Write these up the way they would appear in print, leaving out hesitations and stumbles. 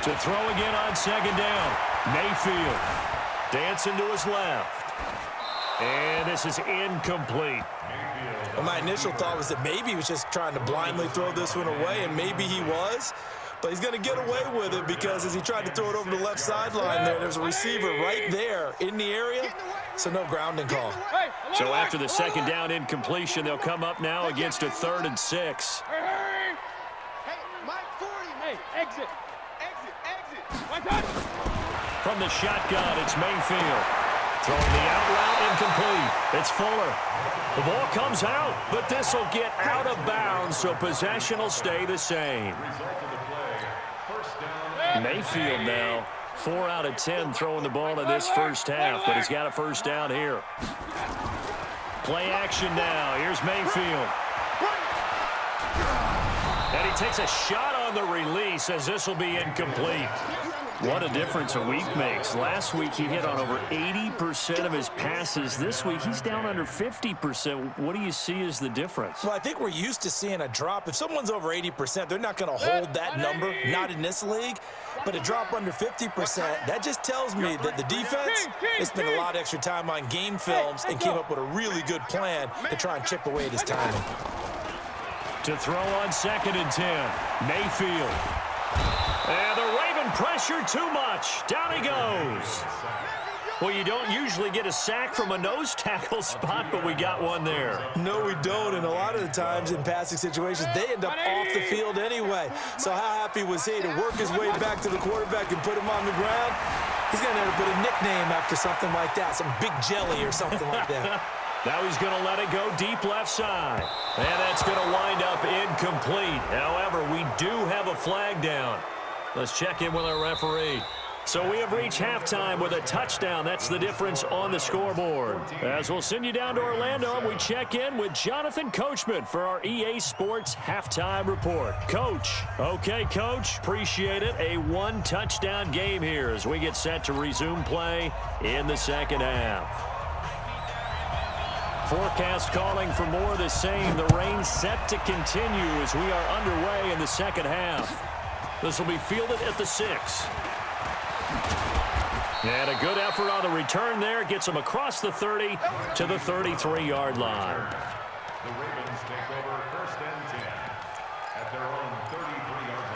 To throw again on second down. Mayfield dancing to his left. And this is incomplete. Well, my initial thought was that maybe he was just trying to blindly throw this one away, and maybe he was. But he's going to get away with it because as he tried to throw it over the left sideline there's a receiver right there in the area, so no grounding call. So after the second down incompletion, they'll come up now against a 3rd and 6. Hey, Mike 40. Hey, exit. From the shotgun, it's Mayfield. Throwing the out route incomplete. It's Fuller. The ball comes out, but this will get out of bounds, so possession will stay the same. Mayfield now, 4 out of 10 throwing the ball in this first half, but he's got a first down here. Play action now. Here's Mayfield. And he takes a shot on the release as this will be incomplete. What a difference a week makes. Last week he hit on over 80% of his passes. This week he's down under 50%. What do you see as the difference? Well, I think we're used to seeing a drop. If someone's over 80%, they're not going to hold that number, not in this league. But a drop under 50%, that just tells me that the defense has spent a lot of extra time on game films and came up with a really good plan to try and chip away at his timing. To throw on 2nd and 10, Mayfield. And the Raven pressure too much. Down he goes. Well, you don't usually get a sack from a nose tackle spot, but we got one there. No, we don't, and a lot of the times in passing situations, they end up off the field anyway. So how happy was he to work his way back to the quarterback and put him on the ground? He's going to end up with a nickname after something like that, some Big Jelly or something like that. Now he's going to let it go deep left side. And that's going to wind up incomplete. However, we do have a flag down. Let's check in with our referee. So we have reached halftime with a touchdown. That's the difference on the scoreboard. As we'll send you down to Orlando, we check in with Jonathan Coachman for our EA Sports Halftime Report. Coach. Okay, Coach. Appreciate it. A 1-touchdown game here as we get set to resume play in the second half. Forecast calling for more of the same. The rain set to continue as we are underway in the second half. This will be fielded at the 6. And a good effort on the return there. Gets him across the 30 to the 33-yard line. The Ravens take over 1st and 10 at their own 33-yard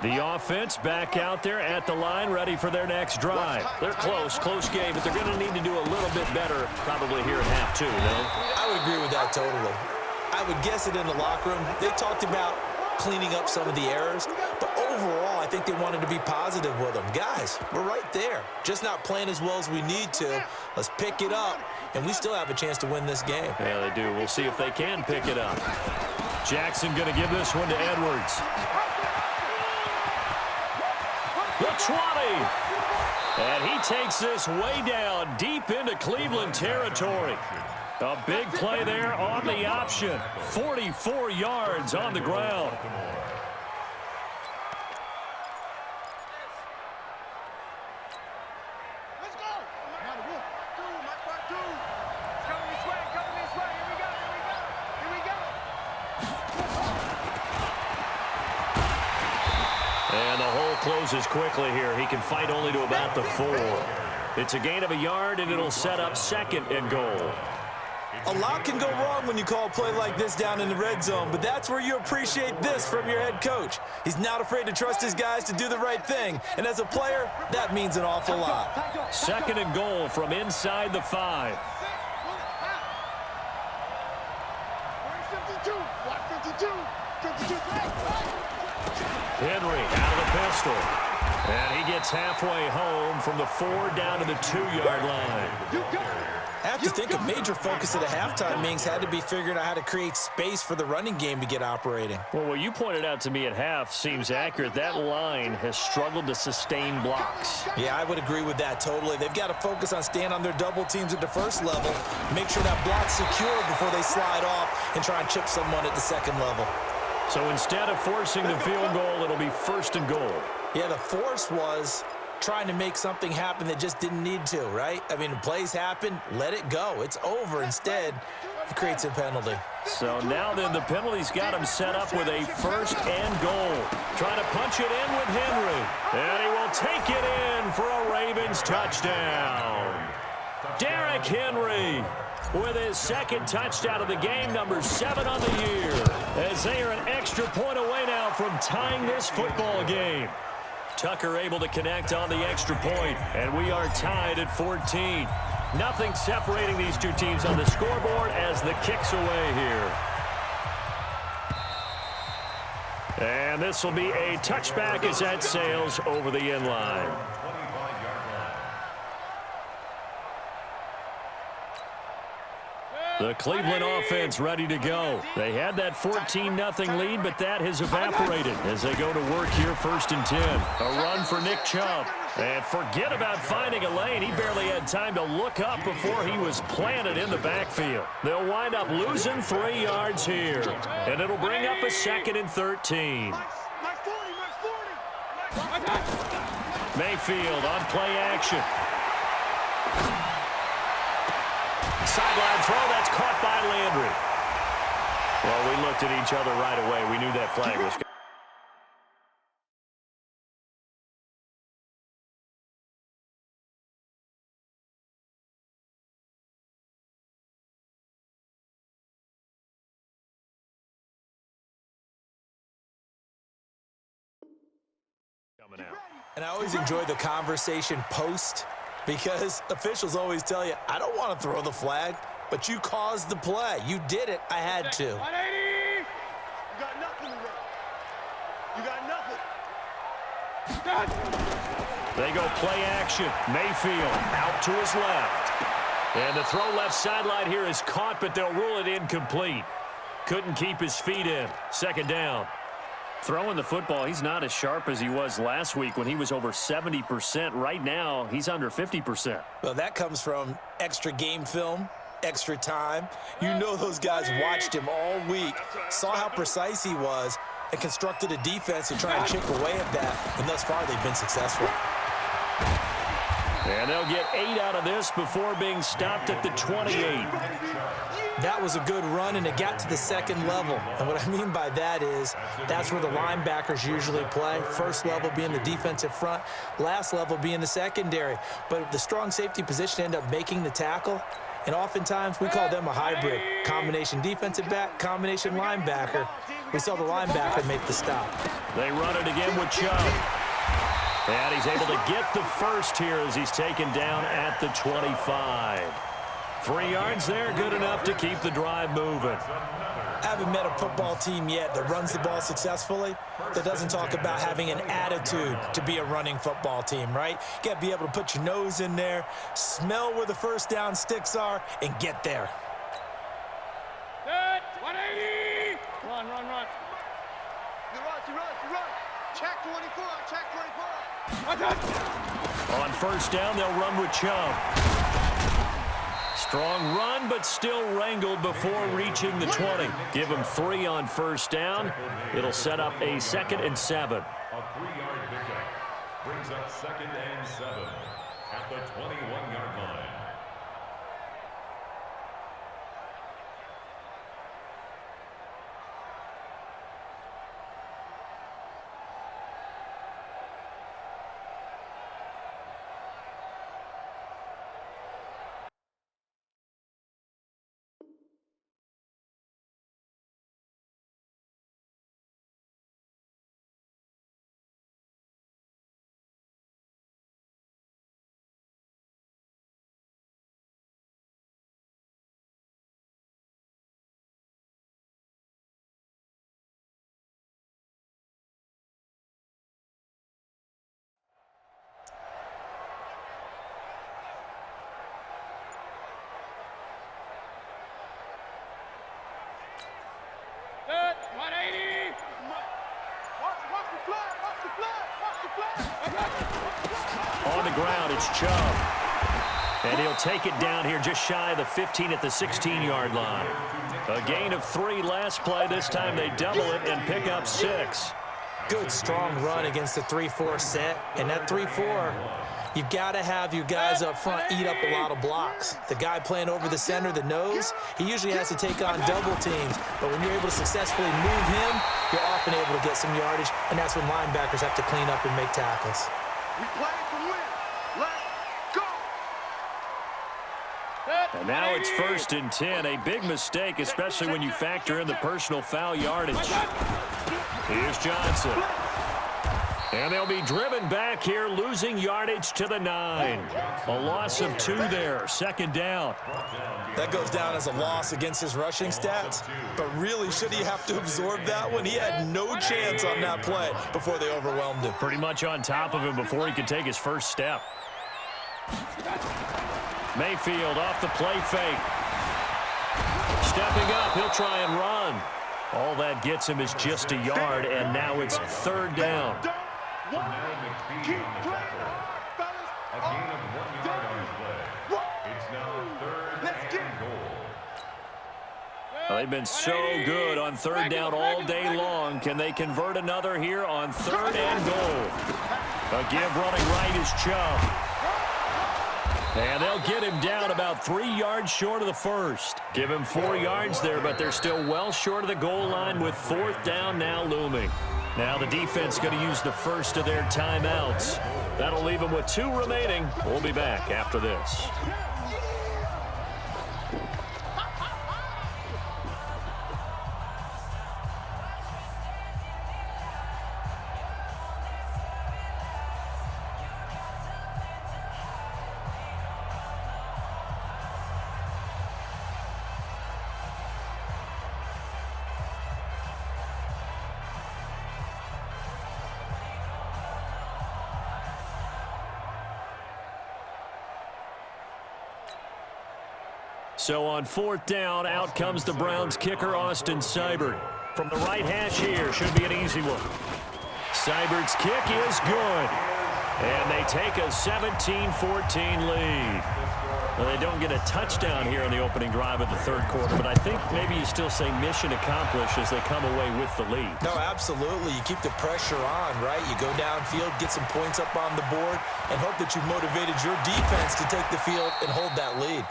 line. The offense back out there at the line, ready for their next drive. They're close game, but they're going to need to do a little bit better probably here at half 2, no? I would agree with that totally. I would guess it in the locker room. They talked about cleaning up some of the errors, but overall, I think they wanted to be positive with them. Guys, we're right there. Just not playing as well as we need to. Let's pick it up, and we still have a chance to win this game. Yeah, they do. We'll see if they can pick it up. Jackson going to give this one to Edwards. The 20. And he takes this way down deep into Cleveland territory. A big play there on the option. 44 yards on the ground. Let's go. Coming this way. Here we go. And the hole closes quickly here. He can fight only to about the 4. It's a gain of a yard, and it'll set up 2nd and goal. A lot can go wrong when you call a play like this down in the red zone, but that's where you appreciate this from your head coach. He's not afraid to trust his guys to do the right thing, and as a player, that means an awful lot. 2nd and goal from inside the 5. Henry out of the pistol. And he gets halfway home from the 4 down to the 2-yard line. I have to think a major focus of the halftime meetings had to be figuring out how to create space for the running game to get operating. Well, what you pointed out to me at half seems accurate. That line has struggled to sustain blocks. Yeah, I would agree with that totally. They've got to focus on staying on their double teams at the first level, make sure that block's secure before they slide off and try and chip someone at the second level. So instead of forcing the field goal, it'll be 1st and goal. Yeah, the force was trying to make something happen that just didn't need to, right? I mean, plays happen, let it go. It's over. Instead, it creates a penalty. So now then the penalty's got him set up with a 1st and goal. Trying to punch it in with Henry. And he will take it in for a Ravens touchdown. Derrick Henry with his 2nd touchdown of the game, number 7 on the year. As they are an extra point away now from tying this football game. Tucker able to connect on the extra point, and we are tied at 14. Nothing separating these two teams on the scoreboard as the kick's away here. And this will be a touchback as that sails over the end line. The Cleveland offense ready to go. They had that 14-0 lead, but that has evaporated as they go to work here 1st and 10. A run for Nick Chubb. And forget about finding a lane. He barely had time to look up before he was planted in the backfield. They'll wind up losing 3 yards here. And it'll bring up a 2nd and 13. Mayfield on play action. Sideline throw, that's caught by Landry. Well, we looked at each other right away. We knew that flag was coming. Out. And I always enjoy the conversation post, because officials always tell you, I don't want to throw the flag, but you caused the play. You did it. I had to. 180! You got nothing to run. You got nothing. They go play action. Mayfield out to his left. And the throw left sideline here is caught, but they'll rule it incomplete. Couldn't keep his feet in. 2nd down. Throwing the football, he's not as sharp as he was last week when he was over 70%. Right now, he's under 50%. Well, that comes from extra game film, extra time. You know those guys watched him all week, saw how precise he was, and constructed a defense to try and chip away at that. And thus far, they've been successful. And they'll get 8 out of this before being stopped at the 28. That was a good run, and it got to the 2nd level. And what I mean by that is that's where the linebackers usually play. 1st level being the defensive front, last level being the secondary. But the strong safety position ended up making the tackle, and oftentimes we call them a hybrid. Combination defensive back, combination linebacker. We saw the linebacker make the stop. They run it again with Chubb. And he's able to get the 1st here as he's taken down at the 25. 3 yards there, good enough to keep the drive moving. I haven't met a football team yet that runs the ball successfully that doesn't talk about having an attitude to be a running football team, right? You got to be able to put your nose in there, smell where the 1st down sticks are, and get there. Set, 180! Run. You run. Check 24, check 24. On 1st down, they'll run with Chubb. Strong run, but still wrangled before reaching the 20. Give him 3 on 1st down. It'll set up a 2nd and 7. A 3-yard pickup brings up 2nd and 7 at the 21-yard line. Set, 180! Watch the flag! On the ground, it's Chubb. And he'll take it down here just shy of the 15 at the 16-yard line. A gain of 3 last play. This time they double it and pick up 6. Good, strong run against the 3-4 set. And that 3-4, you've got to have your guys up front eat up a lot of blocks. The guy playing over the center, the nose, he usually has to take on double teams. But when you're able to successfully move him, you're often able to get some yardage, and that's when linebackers have to clean up and make tackles. We play to win. Let's go. And now it's 1st and 10. A big mistake, especially when you factor in the personal foul yardage. Here's Johnson. And they'll be driven back here, losing yardage to the 9. A loss of 2 there, 2nd down. That goes down as a loss against his rushing stats. But really, should he have to absorb that one? He had no chance on that play before they overwhelmed him. Pretty much on top of him before he could take his first step. Mayfield off the play fake. Stepping up, he'll try and run. All that gets him is just a yard, and now it's 3rd down. Keep playing hard, fellas. A gain of 1 yard on his play. It's now 3rd and goal. Well, they've been so good on 3rd down all day long. Can they convert another here on 3rd and goal? A give running right is Chubb. And they'll get him down about 3 yards short of the first. Give him 4 yards there, but they're still well short of the goal line with 4th down now looming. Now the defense going to use the first of their timeouts. That'll leave them with 2 remaining. We'll be back after this. So on 4th down, out comes the Browns kicker, Austin Seibert. From the right hash here, should be an easy one. Seibert's kick is good. And they take a 17-14 lead. Well, they don't get a touchdown here in the opening drive of the 3rd quarter, but I think maybe you still say mission accomplished as they come away with the lead. No, absolutely. You keep the pressure on, right? You go downfield, get some points up on the board, and hope that you've motivated your defense to take the field and hold that lead.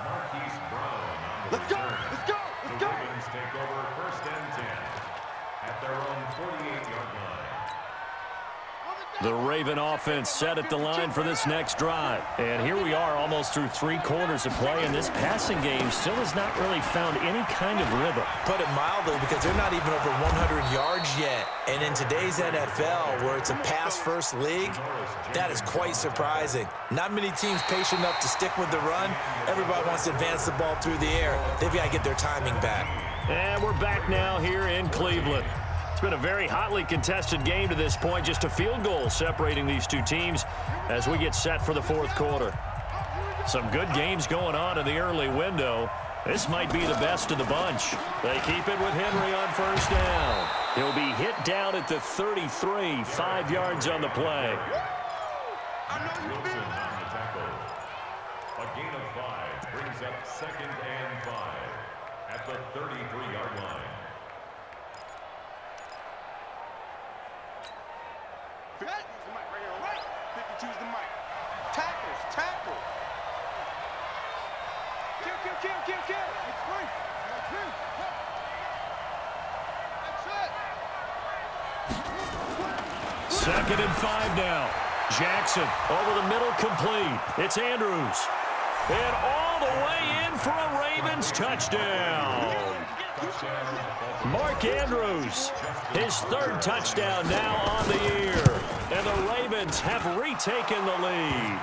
Marquise Brown on the Let's go. return. Let's go. Let's The go. Ravens take over 1st and 10 at their own 48-yard line. The Raven offense set at the line for this next drive. And here we are almost through 3 quarters of play, and this passing game still has not really found any kind of rhythm. Put it mildly, because they're not even over 100 yards yet. And in today's NFL, where it's a pass-first league, that is quite surprising. Not many teams patient enough to stick with the run. Everybody wants to advance the ball through the air. They've got to get their timing back. And we're back now here in Cleveland. It's been a very hotly contested game to this point. Just a field goal separating these 2 teams as we get set for the 4th quarter. Some good games going on in the early window. This might be the best of the bunch. They keep it with Henry on 1st down. He'll be hit down at the 33, 5 yards on the play. Wilson on the tackle. A gain of 5 brings up 2nd and 5 at the 33-yard line. Use the mic right here, right? 52's the mic. Tackles, tackle. Kill. It's free. That's it. 2nd and 5 now. Jackson over the middle, complete. It's Andrews. And all the way in for a Ravens touchdown. Mark Andrews, his 3rd touchdown now on the year. And the Ravens have retaken the lead.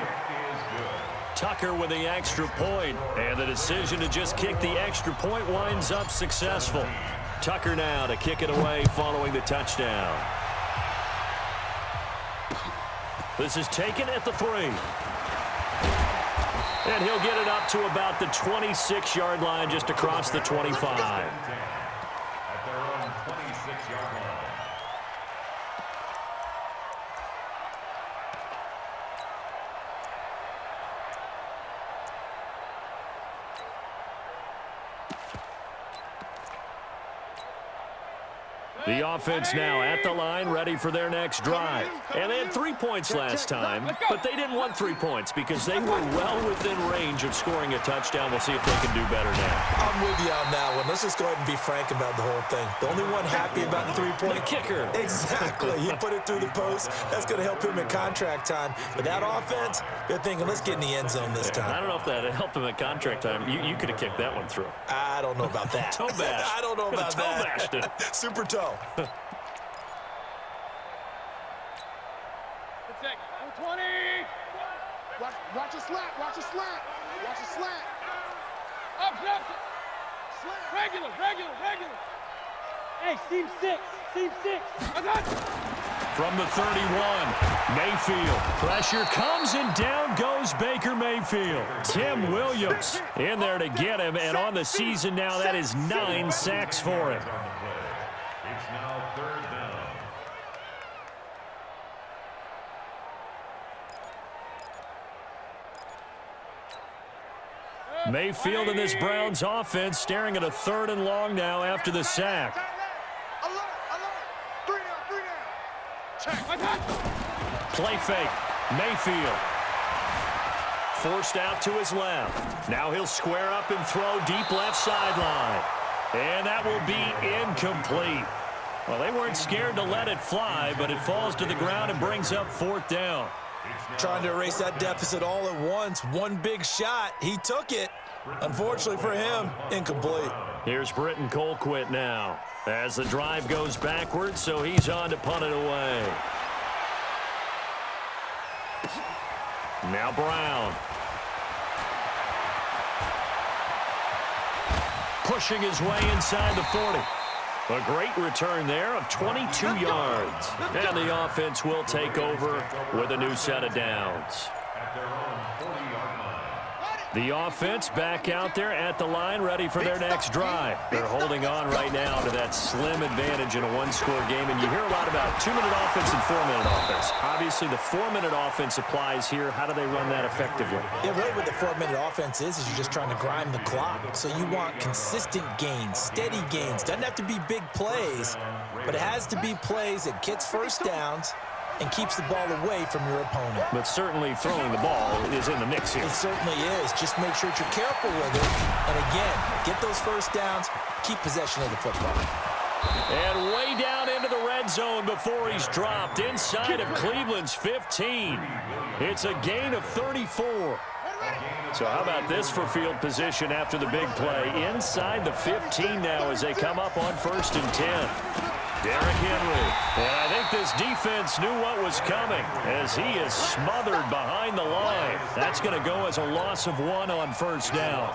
Tucker with the extra point, and the decision to just kick the extra point winds up successful. Tucker now to kick it away following the touchdown. This is taken at the 3. And he'll get it up to about the 26-yard line, just across the 25. At their own 26-yard line. The offense now at the line, ready for their next drive. And they had 3 points last time, but they didn't want 3 points because they were well within range of scoring a touchdown. We'll see if they can do better now. I'm with you on that one. Let's just go ahead and be frank about the whole thing. The only one happy about the three-point the kicker. Exactly. He put it through the post. That's going to help him in contract time. But that offense, they're thinking, let's get in the end zone this time. I don't know if that helped him at contract time. You could have kicked that one through. I don't know about that. Toe bash. I don't know about toe that. Bashed it. Super toe. Watch a slant. Watch a slant. Watch a slant. Up, regular. Hey, seam six. From the 31, Mayfield. Pressure comes and down goes Baker Mayfield. Tim Williams in there to get him, and on the season now, that is 9 sacks for him. It's now 3rd down. Mayfield in this Browns offense staring at a 3rd and long now after the sack. Alert. 3 down. Play fake. Mayfield. Forced out to his left. Now he'll square up and throw deep left sideline. And that will be incomplete. Well, they weren't scared to let it fly, but it falls to the ground and brings up 4th down. Trying to erase that deficit all at once. One big shot. He took it. Unfortunately for him, incomplete. Here's Britton Colquitt now as the drive goes backwards, so he's on to punt it away. Now Brown. Pushing his way inside the 40. A great return there of 22 yards. And the offense will take over with a new set of downs. At their own 40-yard line. The offense back out there at the line, ready for their next drive. They're holding on right now to that slim advantage in a one-score game. And you hear a lot about 2-minute offense and 4-minute offense. Obviously, the 4-minute offense applies here. How do they run that effectively? Yeah, really what the 4-minute offense is you're just trying to grind the clock. So you want consistent gains, steady gains. Doesn't have to be big plays, but it has to be plays that gets first downs and keeps the ball away from your opponent. But certainly throwing the ball is in the mix here. It certainly is. Just make sure that you're careful with it. And again, get those first downs, keep possession of the football. And way down into the red zone before he's dropped inside of Cleveland's 15. It's a gain of 34. So how about this for field position after the big play? Inside the 15 now as they come up on 1st and 10. Derrick Henry. And I think this defense knew what was coming as he is smothered behind the line. That's going to go as a loss of 1 on 1st down.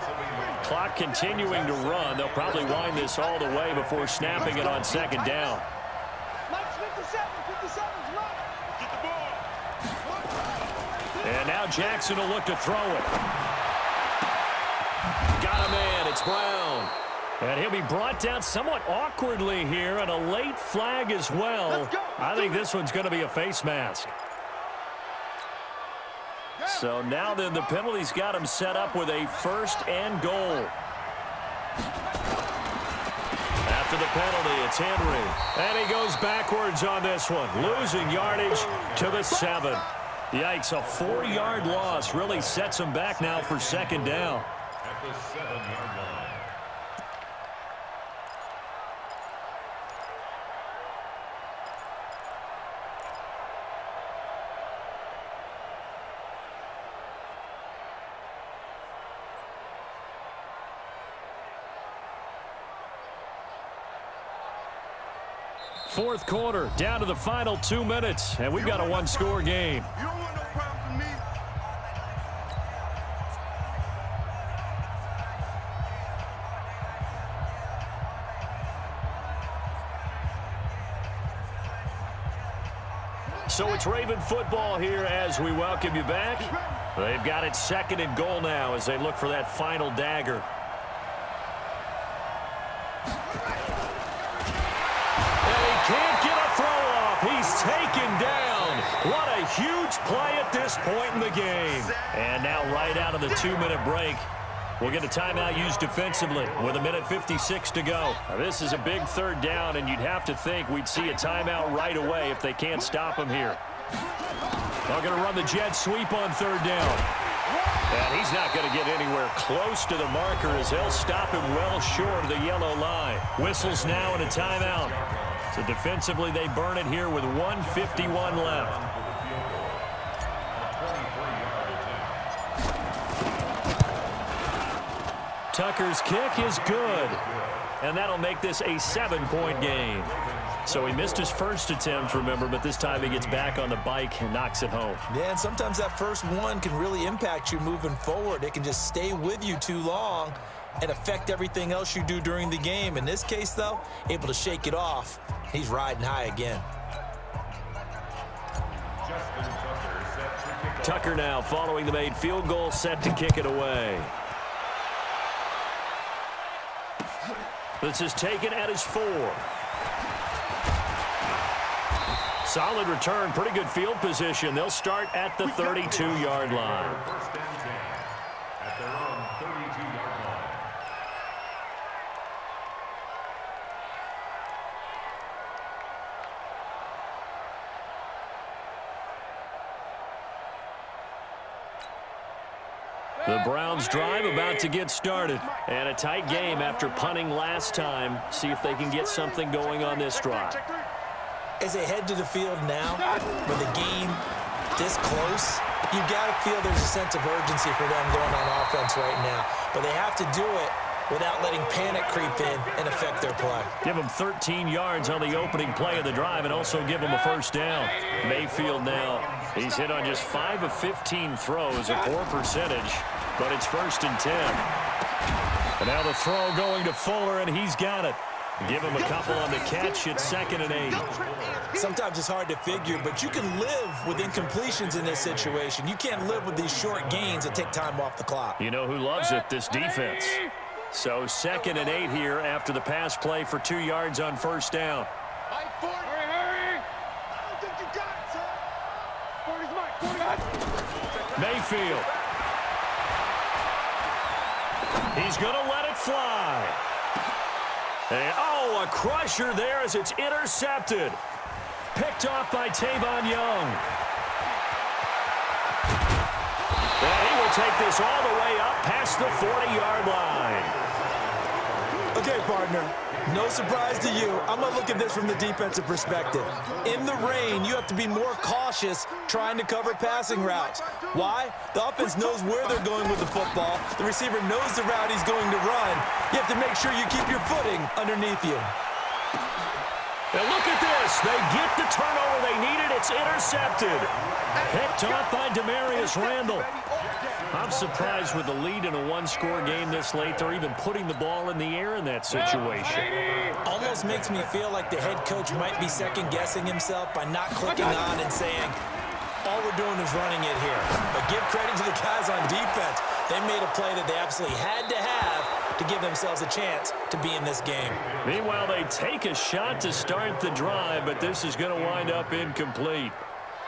Clock continuing to run. They'll probably wind this all the way before snapping it on 2nd down. And now Jackson will look to throw it. Got a man. It's Brown. And he'll be brought down somewhat awkwardly here, and a late flag as well. I think this one's going to be a face mask. So now then the penalty's got him set up with a 1st and goal. After the penalty, it's Henry. And he goes backwards on this one, losing yardage to the 7. Yikes, a 4-yard loss really sets him back now for 2nd down. At the 7-yard line. Fourth quarter, down to the final 2 minutes, and we've got a one-score game. You don't want no problem from me. So it's Raven football here as we welcome you back. They've got it 2nd and goal now as they look for that final dagger. Can't get a throw off. He's taken down. What a huge play at this point in the game. And now right out of the 2-minute break, We'll get a timeout used defensively with 1:56 to go. Now, this is a big third down, and you'd have to think we'd see a timeout right away if they can't stop him here. They're going to run the jet sweep on third down. And he's not going to get anywhere close to the marker as they'll stop him well short of the yellow line. Whistles now and a timeout. So defensively, they burn it here with 1:51 left. Tucker's kick is good, and that'll make this a 7-point game. So he missed his first attempt, remember, but this time he gets back on the bike and knocks it home. Yeah, and sometimes that first one can really impact you moving forward. It can just stay with you too long and affect everything else you do during the game. In this case, though, able to shake it off. He's riding high again. Tucker now following the made field goal, set to kick it away. This is taken at his 4. Solid return, pretty good field position. They'll start at the 32-yard line. First and 10 at their own 32-yard line. The Browns drive about to get started. And a tight game after punting last time. See if they can get something going on this drive. As they head to the field now, with the game this close, you got to feel there's a sense of urgency for them going on offense right now. But they have to do it without letting panic creep in and affect their play. Give them 13 yards on the opening play of the drive and also give them a first down. Mayfield now, he's hit on just 5 of 15 throws, a poor percentage, but it's 1st and 10. And now the throw going to Fuller, and he's got it. Give him a couple on the catch. It's 2nd and 8. Sometimes it's hard to figure, but you can live with incompletions in this situation. You can't live with these short gains that take time off the clock. You know who loves it? This defense. So 2nd and 8 here after the pass play for 2 yards on first down. Hurry! I don't think you got it, sir. 40's mine. Mayfield. He's going to let it fly. And, oh, a crusher there as it's intercepted. Picked off by Tavon Young. And he will take this all the way up past the 40-yard line. Okay, partner, no surprise to you. I'm going to look at this from the defensive perspective. In the rain, you have to be more cautious trying to cover passing routes. Why? The offense knows where they're going with the football. The receiver knows the route he's going to run. You have to make sure you keep your footing underneath you. And look at this. They get the turnover they needed. It's intercepted. Picked off by Demarius Randall. I'm surprised with the lead in a one-score game this late. They're even putting the ball in the air in that situation. Almost makes me feel like the head coach might be second-guessing himself by not clicking on and saying, all we're doing is running it here. But give credit to the guys on defense. They made a play that they absolutely had to have to give themselves a chance to be in this game. Meanwhile, they take a shot to start the drive, but this is going to wind up incomplete.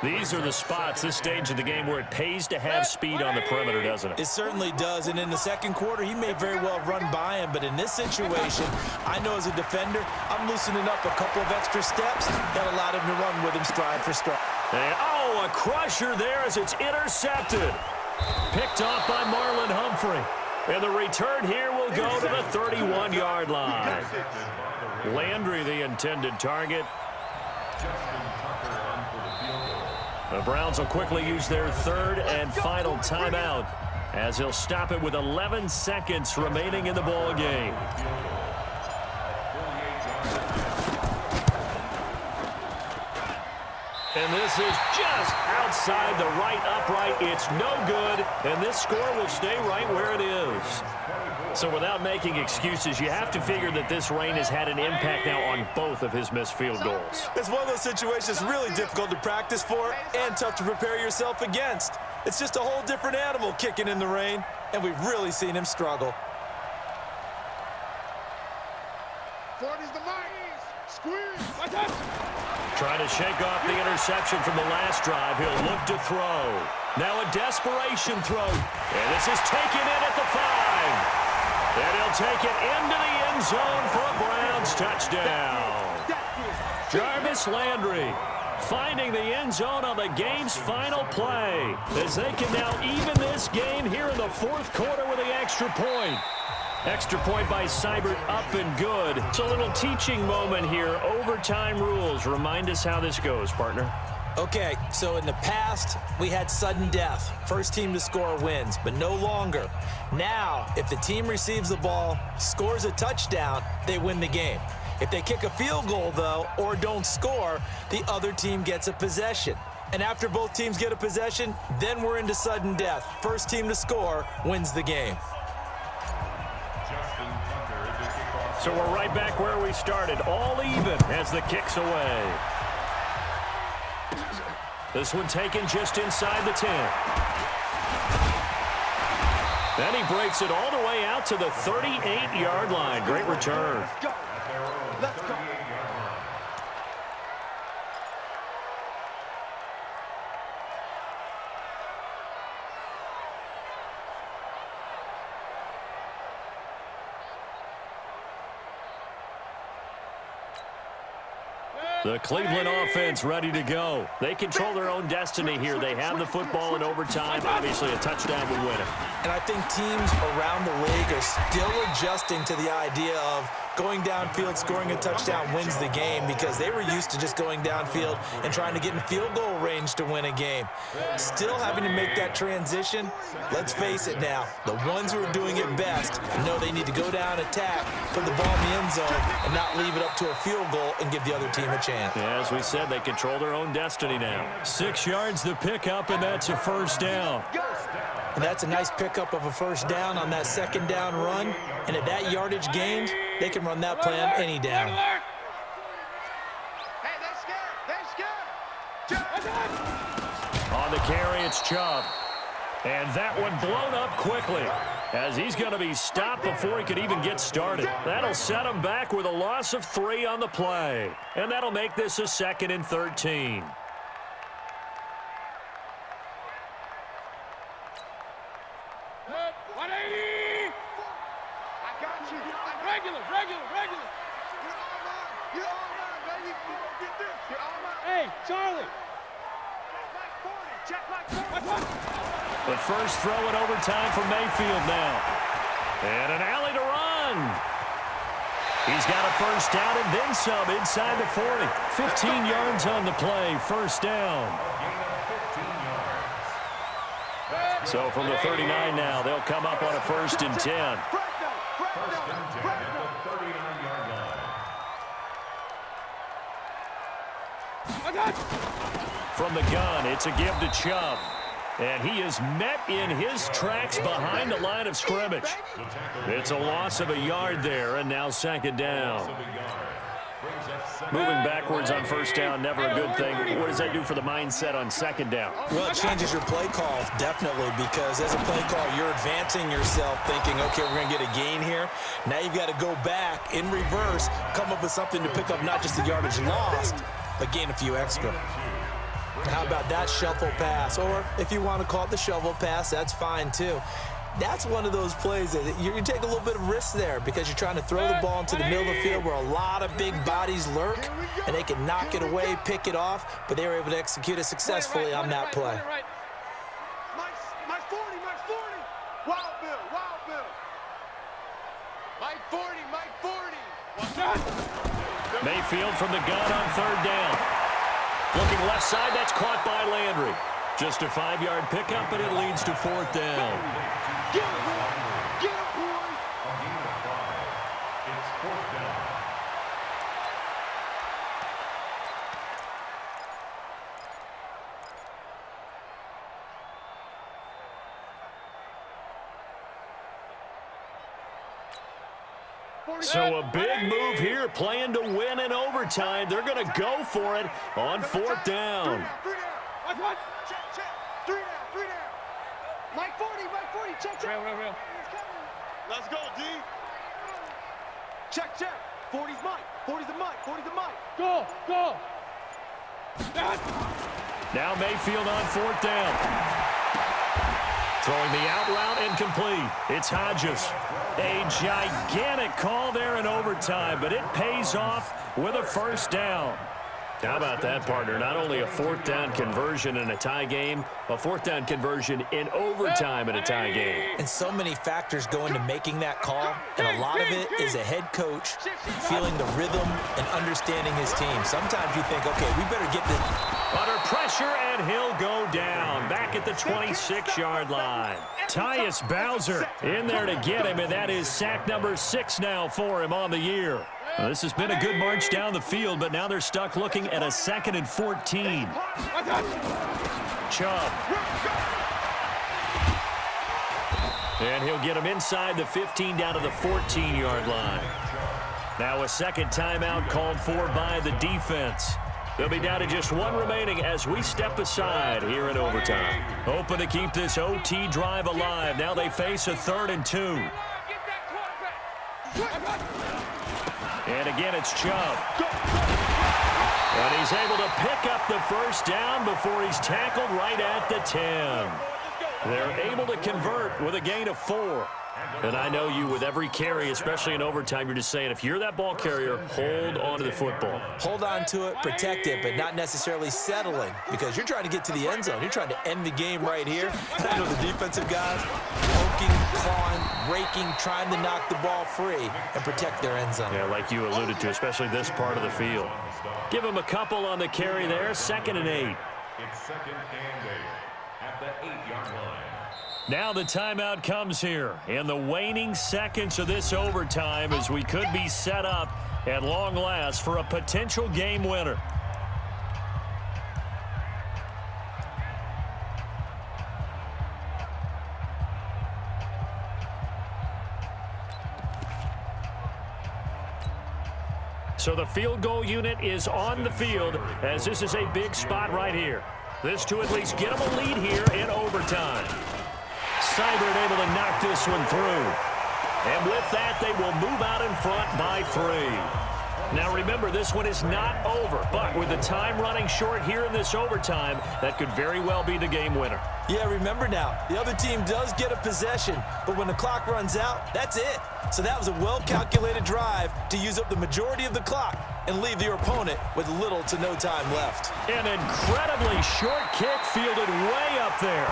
These are the spots, this stage of the game, where it pays to have speed on the perimeter, doesn't it? It certainly does, and in the second quarter, he may very well run by him, but in this situation, I know as a defender, I'm loosening up a couple of extra steps that allowed him to run with him stride for stride. And, oh, a crusher there as it's intercepted. Picked off by Marlon Humphrey. And the return here will go to the 31-yard line. Landry, the intended target. The Browns will quickly use their third and final timeout as he'll stop it with 11 seconds remaining in the ball game. And this is just outside the right upright. It's no good, and this score will stay right where it is. So without making excuses, you have to figure that this rain has had an impact now on both of his missed field goals. It's one of those situations really difficult to practice for and tough to prepare yourself against. It's just a whole different animal kicking in the rain, and we've really seen him struggle. 40's the mic. Squeeze. Trying to shake off the interception from the last drive. He'll look to throw. Now a desperation throw. And this is taken in at the 5. And he'll take it into the end zone for a Browns touchdown. Jarvis Landry finding the end zone on the game's final play, as they can now even this game here in the fourth quarter with the extra point. Extra point by Seibert, up and good. It's a little teaching moment here. Overtime rules. Remind us how this goes, partner. Okay, so in the past, we had sudden death. First team to score wins, but no longer. Now, if the team receives the ball, scores a touchdown, they win the game. If they kick a field goal, though, or don't score, the other team gets a possession. And after both teams get a possession, then we're into sudden death. First team to score wins the game. So we're right back where we started, all even as the kick's away. This one taken just inside the 10. Then he breaks it all the way out to the 38-yard line. Great return. Let's go. The Cleveland offense ready to go. They control their own destiny here. They have the football in overtime. Obviously, a touchdown would win it. And I think teams around the league are still adjusting to the idea of going downfield, scoring a touchdown wins the game, because they were used to just going downfield and trying to get in field goal range to win a game. Still having to make that transition. Let's face it now, the ones who are doing it best know they need to go down, attack, put the ball in the end zone, and not leave it up to a field goal and give the other team a chance. Yeah, as we said, they control their own destiny now. 6 yards to pick up, and that's a first down. And that's a nice pickup of a first down on that second down run. And at that yardage gained, they can run that play on any down. Hey, they're scared. On the carry, it's Chubb. And that one blown up quickly, as he's going to be stopped before he could even get started. That'll set him back with a loss of 3 on the play. And that'll make this a 2nd and 13. Hey, Charlie. The first throw in overtime for Mayfield now. And an alley to run. He's got a first down and then some inside the 40. 15 yards on the play, first down. So from the 39 now, they'll come up on a 1st and 10. From the gun, it's a give to Chubb. And he is met in his tracks behind the line of scrimmage. It's a loss of a yard there, and now 2nd down. Moving backwards on first down, never a good thing. What does that do for the mindset on 2nd down? Well, it changes your play call, definitely, because as a play call, you're advancing yourself thinking, okay, we're going to get a gain here. Now you've got to go back in reverse, come up with something to pick up not just the yardage lost, but gain a few extra. How about that shuffle pass? Or if you want to call it the shovel pass, that's fine too. That's one of those plays that you take a little bit of risk there, because you're trying to throw the ball into the middle of the field where a lot of big bodies lurk, and they can knock it away, pick it off, but they were able to execute it successfully on that play. My 40. Wild Bill. My 40. Mayfield from the gun on 3rd down. Looking left side, that's caught by Landry. Just a 5-yard pickup, and it leads to 4th down. Get him, boy. It's 4th down. So a big move here, playing to win in overtime. They're going to go for it on 4th down. 3 down. Check. 3 down. Mike 40. Check. Real. Let's go, D. Check. 40's Mike. 40's the Mike. Go. Now Mayfield on 4th down. Throwing the out route incomplete. It's Hodges. A gigantic call there in overtime, but it pays off with a 1st down. How about that, partner? Not only a 4th down conversion in a tie game, a 4th down conversion in overtime in a tie game. And so many factors go into making that call, and a lot of it is a head coach feeling the rhythm and understanding his team. Sometimes you think, okay, we better get this. Under pressure, and he'll go down back at the 26-yard line. Tyus Bowser in there to get him, and that is sack number 6 now for him on the year. Well, this has been a good march down the field, but now they're stuck looking at a 2nd and 14. Chubb. And he'll get him inside the 15 down to the 14-yard line. Now a 2nd timeout called for by the defense. They'll be down to just 1 remaining as we step aside here in overtime. Hoping to keep this OT drive alive. Now they face a 3rd and 2. And again, it's Chubb. And he's able to pick up the 1st down before he's tackled right at the 10. They're able to convert with a gain of 4. And I know you, with every carry, especially in overtime, you're just saying, if you're that ball carrier, hold on to the football. Hold on to it, protect it, but not necessarily settling, because you're trying to get to the end zone. You're trying to end the game right here. I know the defensive guys poking, clawing, raking, trying to knock the ball free and protect their end zone. Yeah, like you alluded to, especially this part of the field. Give him a couple on the carry there, 2nd and 8. It's 2nd and 8 at the 8-yard line. Now the timeout comes here in the waning seconds of this overtime as we could be set up at long last for a potential game winner. So the field goal unit is on the field as this is a big spot right here. This to at least get them a lead here in overtime. Seibert able to knock this one through. And with that, they will move out in front by 3. Now remember, this one is not over, but with the time running short here in this overtime, that could very well be the game winner. Yeah, remember now, the other team does get a possession, but when the clock runs out, that's it. So that was a well-calculated drive to use up the majority of the clock and leave your opponent with little to no time left. An incredibly short kick fielded way up there.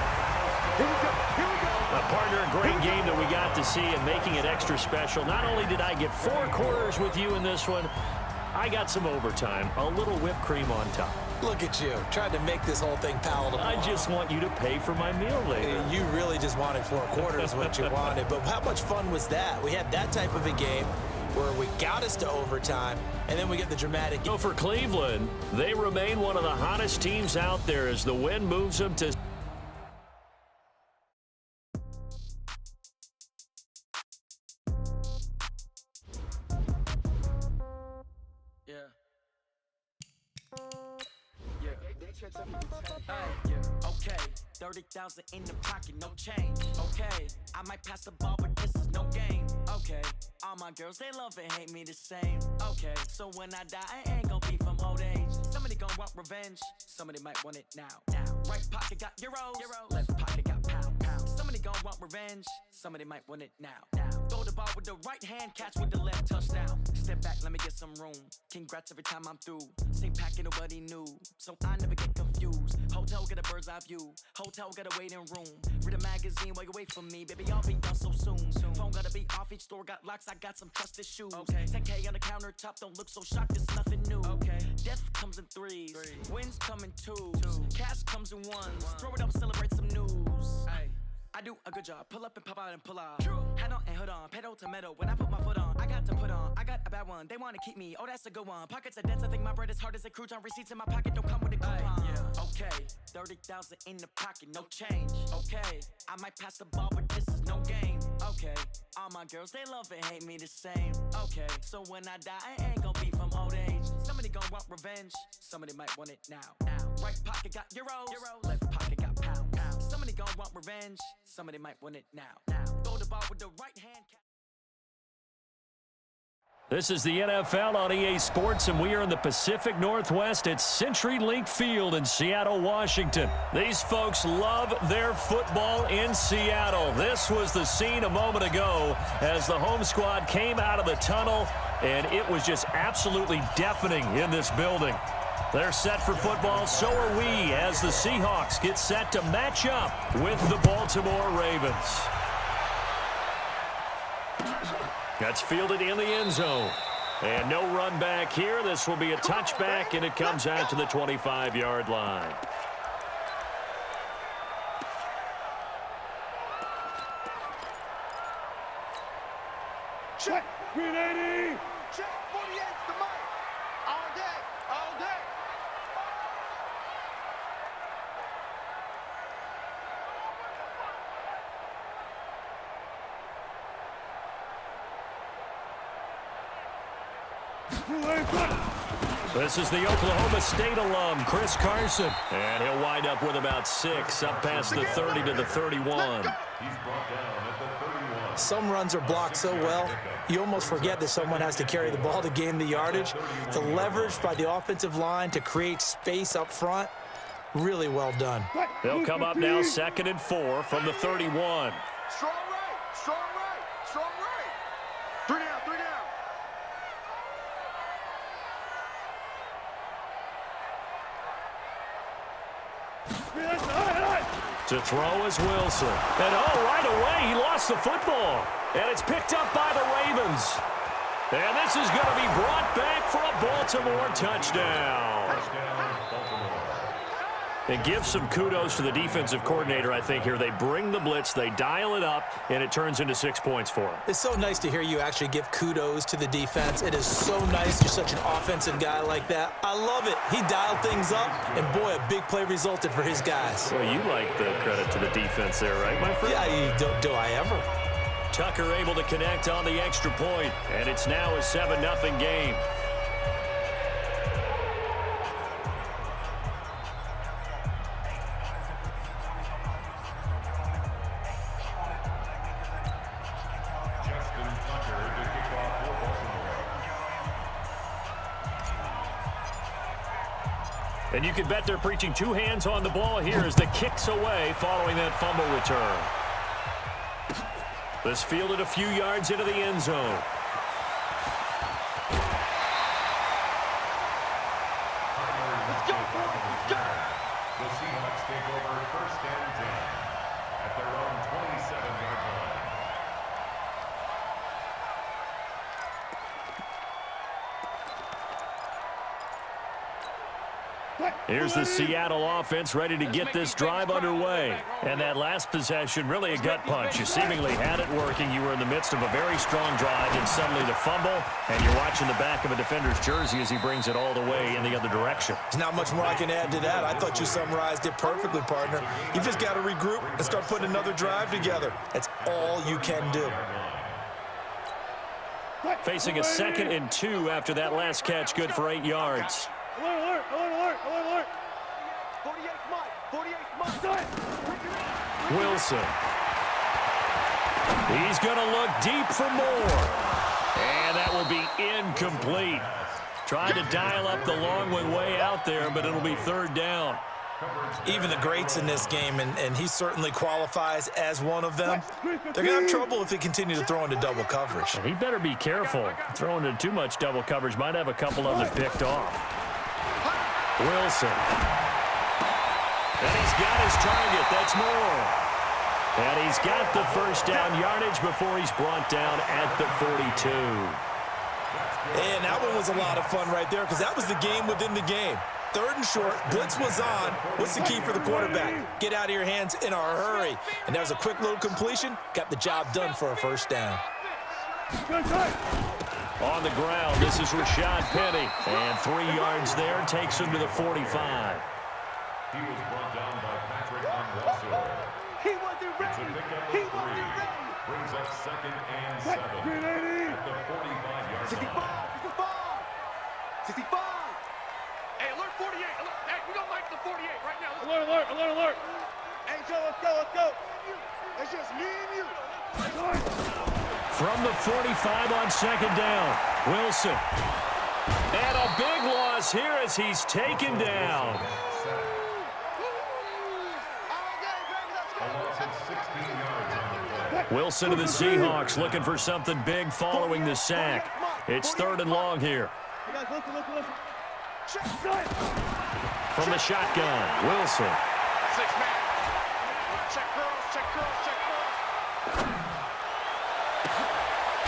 Here we go. Here we go. A partner, a great game that we got to see and making it extra special. Not only did I get 4 quarters with you in this one, I got some overtime, a little whipped cream on top. Look at you, trying to make this whole thing palatable. I just want you to pay for my meal later. You really just wanted 4 quarters what you wanted, but how much fun was that? We had that type of a game where we got us to overtime, and then we get the dramatic. So for Cleveland, they remain one of the hottest teams out there as the wind moves them to... Okay, 30,000 in the pocket, no change. Okay, I might pass the ball, but this is no game. Okay, all my girls, they love and hate me the same. Okay, so when I die, I ain't gonna be from old age. Somebody gonna want revenge, somebody might want it now. Right pocket got euros, left pocket got pound. Somebody gonna want revenge, somebody might want it now. Throw the ball with the right hand, catch with the left, touchdown. Step back, let me get some room. Congrats every time I'm through. Same packet, nobody knew, so I never get confused. Hotel get a bird's eye view. Hotel got a waiting room. Read a magazine while you wait for me. Baby, I'll be done so soon. Phone gotta be off, each store got locks. I got some trusted shoes. Okay. 10K on the countertop, don't look so shocked, it's nothing new. Okay. Death comes in threes. Wins come in twos. Cash comes in ones. Throw it up, celebrate some news. Ay. I do a good job. Pull up and pop out and pull out. Hat on and hood on. Pedal to metal. When I put my foot on, I got to put on. I got a bad one. They want to keep me. Oh, that's a good one. Pockets are dense. I think my bread is hard as a crouton. Receipts in my pocket don't come with a coupon. Okay. 30,000 in the pocket. No change. Okay. I might pass the ball, but this is no game. Okay. All my girls, they love and hate me the same. Okay. So when I die, I ain't gonna be from old age. Somebody gonna want revenge. Somebody might want it now. Right pocket got euros. Left pocket got pound. Somebody gonna want revenge. Somebody might want it now. Throw the ball with the right hand. This is the NFL on EA Sports, and we are in the Pacific Northwest at CenturyLink Field in Seattle, Washington. These folks love their football in Seattle. This was the scene a moment ago as the home squad came out of the tunnel, and it was just absolutely deafening in this building. They're set for football, so are we, as the Seahawks get set to match up with the Baltimore Ravens. That's fielded in the end zone. And no run back here. This will be a touchback, and it comes out to the 25-yard line. Check. 380. Check. 48's the mic. All day. All day. This is the Oklahoma State alum, Chris Carson. And he'll wind up with about 6, up past the 30 to the 31. He's brought down at the 31. Some runs are blocked so well, you almost forget that someone has to carry the ball to gain the yardage. The leverage by the offensive line to create space up front, really well done. They'll come up now 2nd and 4 from the 31. Strong right. Strong right. Strong right. 3 down. 3 down. To throw is Wilson. And right away, he lost the football. And it's picked up by the Ravens. And this is going to be brought back for a Baltimore touchdown. And give some kudos to the defensive coordinator, I think, here. They bring the blitz, they dial it up, and it turns into 6 points for them. It's so nice to hear you actually give kudos to the defense. It is so nice you're such an offensive guy like that. I love it. He dialed things up, and boy, a big play resulted for his guys. Well, you like the credit to the defense there, right, my friend? Yeah, do I ever? Tucker able to connect on the extra point, and it's now a 7-0 game. And you can bet they're preaching 2 hands on the ball here as the kick's away following that fumble return. This fielded a few yards into the end zone. The Seahawks take over 1st and 10 at their own 27-yard line. Here's the Seattle offense ready to get this drive underway. And that last possession, really a gut punch. You seemingly had it working. You were in the midst of a very strong drive, and suddenly the fumble, and you're watching the back of a defender's jersey as he brings it all the way in the other direction. There's not much more I can add to that. I thought you summarized it perfectly, partner. You just got to regroup and start putting another drive together. That's all you can do. Facing a 2nd and 2 after that last catch, good for 8 yards. Alert, alert, alert, alert, alert. 48's Mike. 48's Mike. Wilson. He's going to look deep for more. And that will be incomplete. Trying to dial up the long one way out there, but it'll be 3rd down. Even the greats in this game, and he certainly qualifies as one of them, they're going to have trouble if they continue to throw into double coverage. He better be careful. Throwing into too much double coverage might have a couple of them picked off. Wilson. And he's got his target. That's more. And he's got the 1st down yardage before he's brought down at the 42. And that one was a lot of fun right there because that was the game within the game. 3rd and short, blitz was on. What's the key for the quarterback? Get out of your hands in a hurry. And that was a quick little completion. Got the job done for a 1st down. On the ground, this is Rashad Penny. And 3 yards there takes him to the 45. He was brought down by Patrick Onwuasor. He wasn't ready. He wasn't ready. Brings up 2nd and 7 at the 45-yard 65. line. 65. 65. Hey, alert 48. Alert. Hey, we don't like the 48 right now. Alert, alert, alert, alert. Hey, Joe, let's go, let's go. It's just me and you. From the 45 on second down, Wilson. And a big loss here as he's taken down. Wilson to the Seahawks looking for something big following the sack. It's 3rd and long here. From the shotgun, Wilson. 6-man. Check girls, check girls, check girls.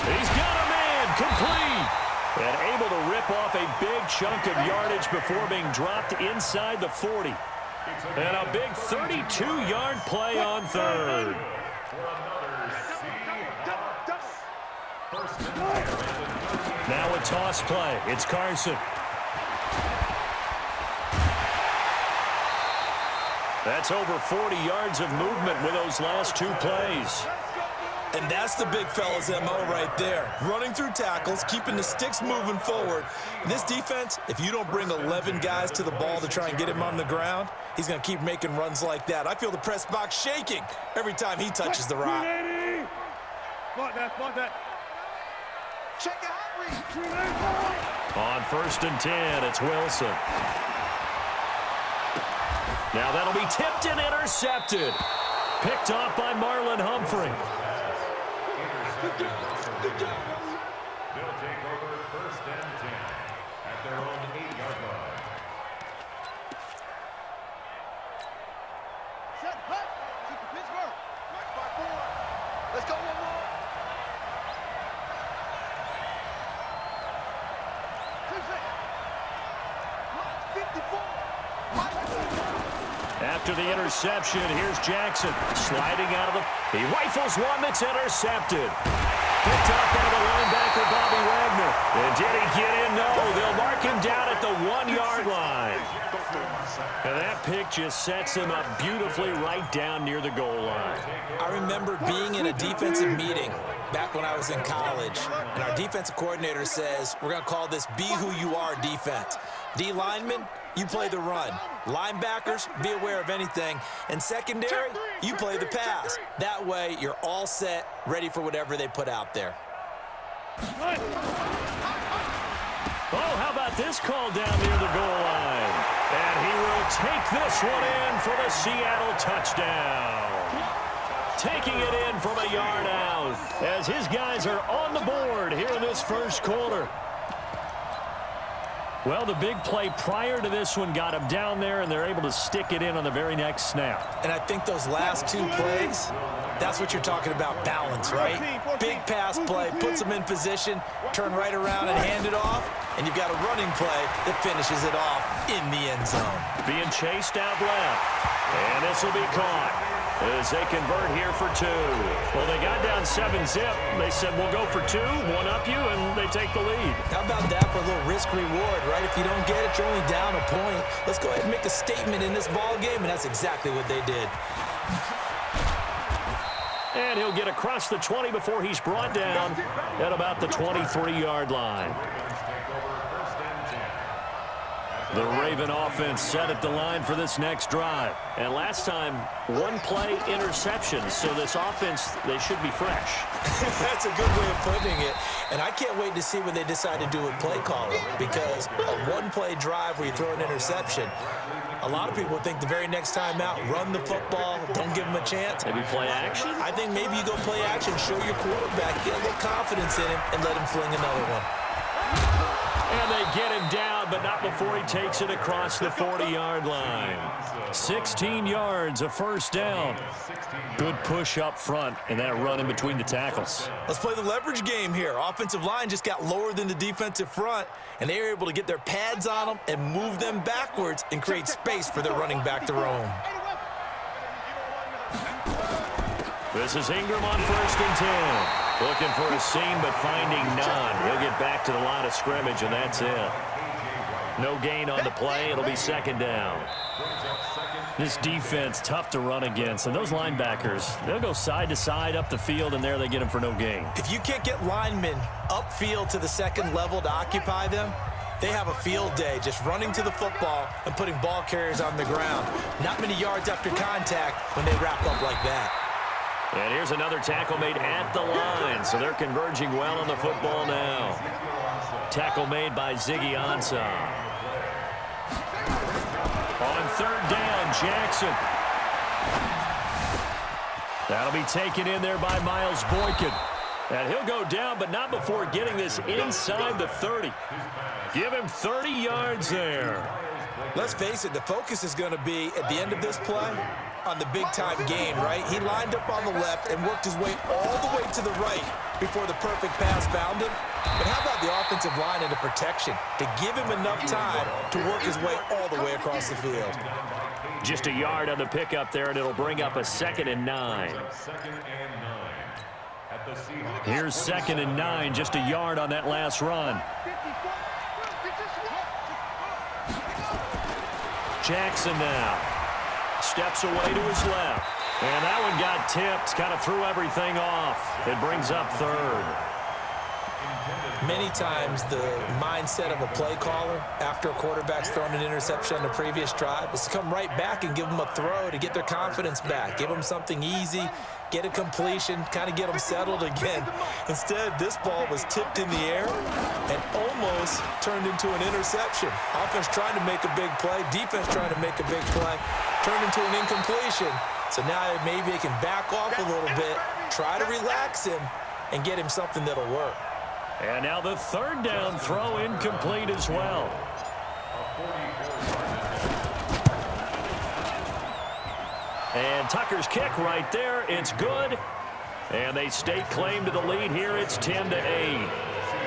He's got a man, complete. And able to rip off a big chunk of yardage before being dropped inside the 40. And a big 32-yard play on 3rd. Now a toss play. It's Carson. That's over 40 yards of movement with those last 2 plays. And that's the big fella's MO right there. Running through tackles, keeping the sticks moving forward. This defense, if you don't bring 11 guys to the ball to try and get him on the ground, he's going to keep making runs like that. I feel the press box shaking every time he touches the rock. Spot that. Check your hot read. On 1st and 10, it's Wilson. Now that'll be tipped and intercepted. Picked off by Marlon Humphrey. They'll take over 1st and 10 at their own 8-yard line. Set, hut. Shoot the Pittsburgh. Match by 4. Let's go one more. 54. After the interception, here's Jackson sliding out of the... He rifles one that's intercepted. Picked up by the linebacker, Bobby Wagner. And did he get in? No, they'll mark him down at the 1-yard line. And that pick just sets him up beautifully right down near the goal line. I remember being in a defensive meeting back when I was in college, and our defensive coordinator says, we're going to call this Be Who You Are defense. D linemen, you play the run. Linebackers, be aware of anything. And secondary, you play the pass. That way, you're all set, ready for whatever they put out there. Oh, how about this call down near the goal line? And he will take this one in for the Seattle touchdown. Taking it in from a yard out as his guys are on the board here in this 1st quarter. Well, the big play prior to this one got him down there, and they're able to stick it in on the very next snap. And I think those last 2 plays, that's what you're talking about, balance, right? Big pass play, puts them in position, turn right around and hand it off, and you've got a running play that finishes it off in the end zone. Being chased out left, and this will be caught as they convert here for 2. Well, they got down 7-zip. They said, we'll go for 2, one up you, and they take the lead. How about that for a little risk-reward, right? If you don't get it, you're only down a point. Let's go ahead and make a statement in this ball game, and that's exactly what they did. And he'll get across the 20 before he's brought down at about the 23-yard line. The Raven offense set at the line for this next drive. And last time, 1-play interception. So this offense, they should be fresh. That's a good way of putting it. And I can't wait to see what they decide to do with play calling. Because a 1-play drive where you throw an interception, a lot of people think the very next time out, run the football, don't give them a chance. Maybe play action? I think maybe you go play action, show your quarterback, get a little confidence in him, and let him fling another one. And they get him down, but not before he takes it across the 40-yard line. 16 yards, a 1st down. Good push up front, and that run in between the tackles. Let's play the leverage game here. Offensive line just got lower than the defensive front, and they were able to get their pads on them and move them backwards and create space for their running back to roam. This is Ingram on 1st and 10. Looking for a seam, but finding none. He'll get back to the line of scrimmage, and that's it. No gain on the play. It'll be 2nd down. This defense, tough to run against. And those linebackers, they'll go side to side up the field, and there they get them for no gain. If you can't get linemen upfield to the 2nd level to occupy them, they have a field day just running to the football and putting ball carriers on the ground. Not many yards after contact when they wrap up like that. And here's another tackle made at the line, so they're converging well on the football now. Tackle made by Ziggy Ansah. On third down, Jackson. That'll be taken in there by Miles Boykin. And he'll go down, but not before getting this inside the 30. Give him 30 yards there. Let's face it, the focus is going to be, at the end of this play, on the big-time gain, right? He lined up on the left and worked his way all the way to the right before the perfect pass found him. But how about the offensive line and the protection to give him enough time to work his way all the way across the field? Just a yard on the pickup there, and it'll bring up a 2nd and 9. Here's 2nd and 9, just a yard on that last run. Jackson now steps away to his left. And that one got tipped, kind of threw everything off. It brings up 3rd. Many times the mindset of a play caller after a quarterback's thrown an interception on the previous drive is to come right back and give them a throw to get their confidence back. Give them something easy, get a completion, kind of get them settled again. Instead, this ball was tipped in the air and almost turned into an interception. Offense trying to make a big play, defense trying to make a big play, turned into an incompletion. So now maybe they can back off a little bit, try to relax him, and get him something that'll work. And now the 3rd down throw incomplete as well. And Tucker's kick right there. It's good. And they stake claim to the lead here. It's 10-8.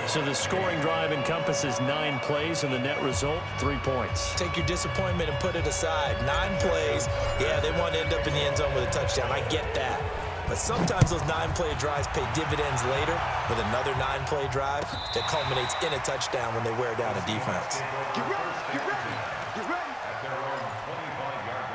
So the scoring drive encompasses 9 plays, and the net result, 3 points. Take your disappointment and put it aside. 9 plays. Yeah, they want to end up in the end zone with a touchdown. I get that. But sometimes those 9-play drives pay dividends later with another 9-play drive that culminates in a touchdown when they wear down a defense. Get ready, get ready, get ready. At their own 25-yard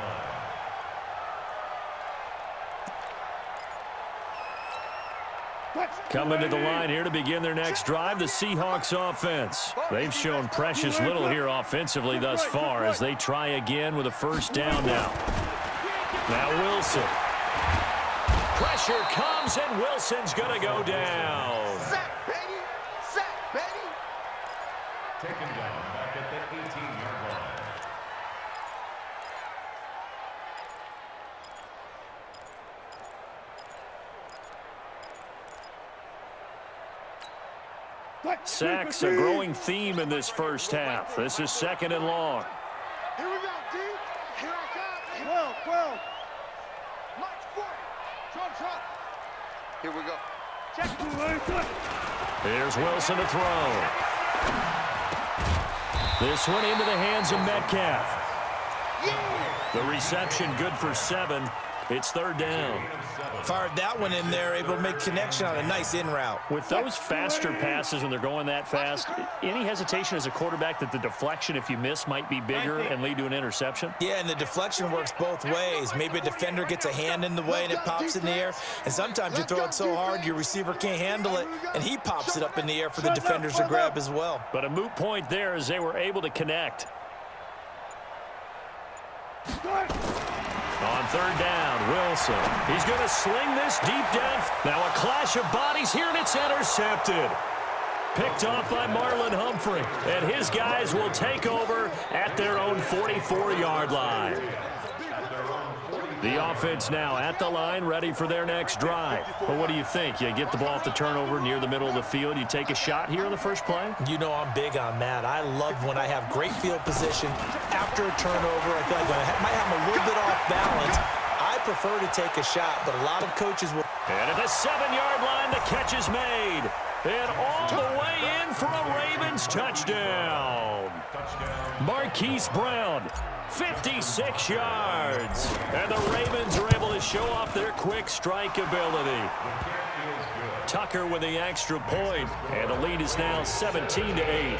line. Coming to the line here to begin their next drive, the Seahawks offense. They've shown precious little here offensively thus far as they try again with a 1st down now. Now Wilson. Pressure comes, and Wilson's going to go down. Sack, baby. Sack, baby. Taken down back at the 18-yard line. Sacks a growing theme in this first half. This is 2nd and long. Here we go, D. Here I come. 12. March 40. Trump. Here we go. Check. Here's Wilson to throw. This one into the hands of Metcalf. The reception good for 7. It's 3rd down. Fired that one in there, able to make connection on a nice in route. With those faster passes when they're going that fast, any hesitation as a quarterback that the deflection, if you miss, might be bigger and lead to an interception? Yeah, and the deflection works both ways. Maybe a defender gets a hand in the way and it pops in the air. And sometimes you throw it so hard your receiver can't handle it, and he pops it up in the air for the defenders to grab as well. But a moot point there as they were able to connect. On 3rd down, Wilson. He's going to sling this deep down. Now a clash of bodies here, and it's intercepted. Picked off by Marlon Humphrey. And his guys will take over at their own 44-yard line. The offense now at the line, ready for their next drive. But what do you think? You get the ball off the turnover near the middle of the field. You take a shot here in the first play? You know I'm big on that. I love when I have great field position after a turnover. I feel like I might have a little bit off balance. I prefer to take a shot, but a lot of coaches will. And at the 7-yard line, the catch is made. And all the way in for a Ravens touchdown. Marquise Brown. 56 yards. And the Ravens are able to show off their quick strike ability. Tucker with the extra point, and the lead is now 17-8.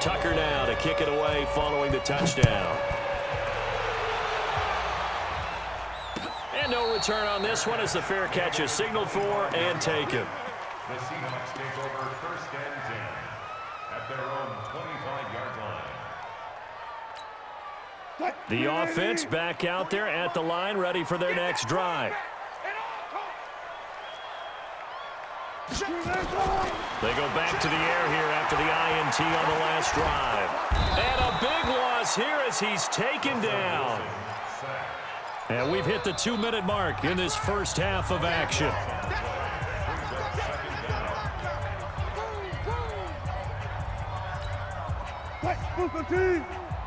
Tucker now to kick it away following the touchdown. And no return on this one as the fair catch is signaled for and taken. The Seahawks take over 1st and 10 at their own 25-yard The offense back out there at the line, ready for their next drive. They go back to the air here after the INT on the last drive. And a big loss here as he's taken down. And we've hit the 2-minute mark in this first half of action.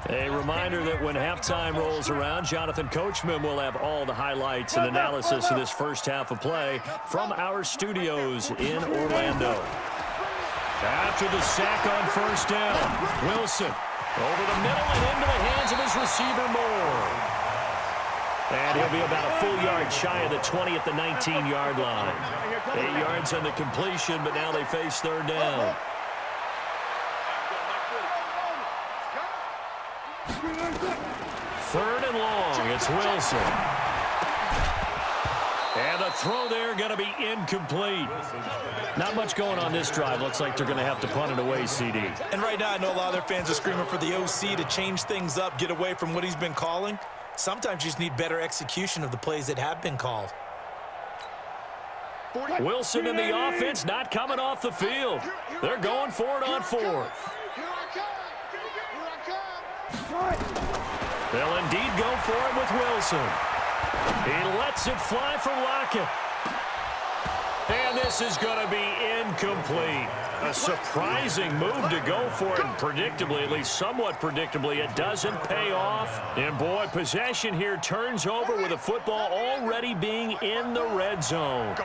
A reminder that when halftime rolls around, Jonathan Coachman will have all the highlights and analysis of this first half of play from our studios in Orlando. After the sack on first down, Wilson over the middle and into the hands of his receiver Moore. And he'll be about a full yard shy of the 20 at the 19-yard line. 8 yards on the completion, but now they face third down. Third and long, it's Wilson. And the throw there going to be incomplete. Not much going on this drive. Looks like they're going to have to punt it away, CD. And right now, I know a lot of their fans are screaming for the OC to change things up, get away from what he's been calling. Sometimes you just need better execution of the plays that have been called. Wilson and the offense not coming off the field. They're going for it on fourth. They'll indeed go for it with Wilson. He lets it fly for Lockett. And this is going to be incomplete. A surprising move to go for it, and predictably, at least somewhat predictably, it doesn't pay off. And boy, possession here turns over with the football already being in the red zone.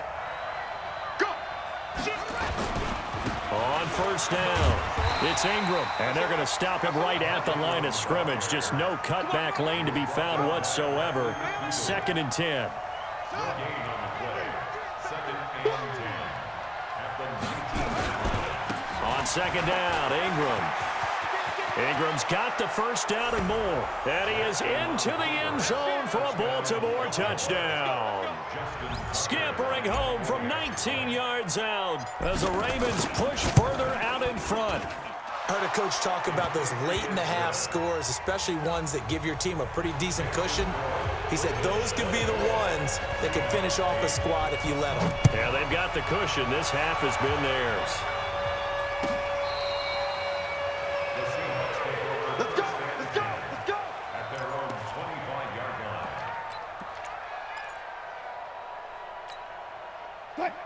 On first down, it's Ingram, and they're going to stop him right at the line of scrimmage. Just no cutback lane to be found whatsoever. 2nd and 10. On second down, Ingram. Ingram's got the first down and more. And he is into the end zone for a Baltimore touchdown. Scampering home from 19 yards out as the Ravens push further out in front. I heard a coach talk about those late-in-the-half scores, especially ones that give your team a pretty decent cushion. He said those could be the ones that could finish off a squad if you let them. Yeah, they've got the cushion. This half has been theirs.